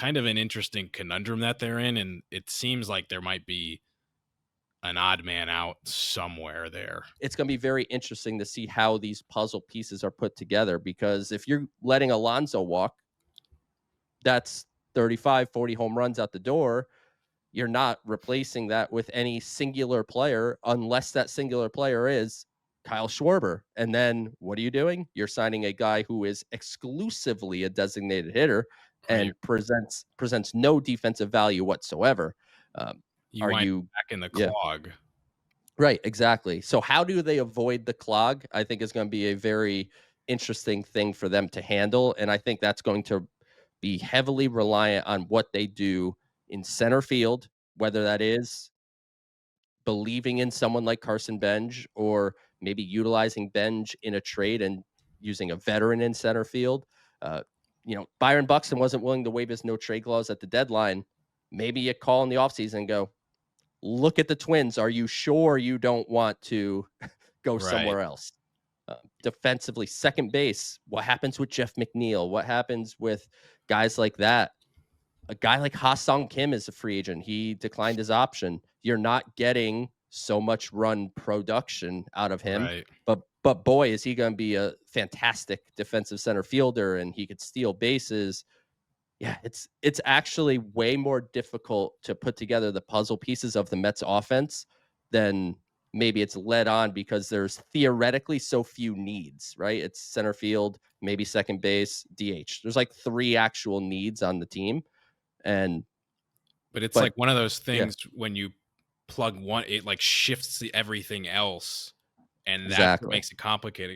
kind of an interesting conundrum that they're in, and it seems like there might be an odd man out somewhere there. It's going to be very interesting to see how these puzzle pieces are put together, because if you're letting Alonso walk, that's 35, 40 home runs out the door. You're not replacing that with any singular player unless that singular player is Kyle Schwarber. And then what are you doing? You're signing a guy who is exclusively a designated hitter Right. and presents no defensive value whatsoever. Um, You are wind you? up back in the Yeah, clog. right, exactly. So how do they avoid the clog? I think is going to be a very interesting thing for them to handle, and I think that's going to be heavily reliant on what they do in center field, whether that is believing in someone like Carson Benj, or maybe utilizing Benj in a trade and using a veteran in center field. Uh, Byron Buxton wasn't willing to waive his no trade clause at the deadline. Maybe you call in the offseason and go, look at the Twins. Are you sure you don't want to go Right. somewhere else? Defensively, second base. What happens with Jeff McNeil? What happens with guys like that? A guy like Ha-Sung Kim is a free agent. He declined his option. You're not getting so much run production out of him, Right. but boy, is he going to be a fantastic defensive center fielder, and he could steal bases. Yeah, it's actually way more difficult to put together the puzzle pieces of the Mets offense than maybe it's led on, because there's theoretically so few needs, right? It's center field, maybe second base, DH. There's like 3 actual needs on the team. And But it's like but one of those yeah, things when you plug one, it like shifts everything else, and that's what exactly. makes it complicated.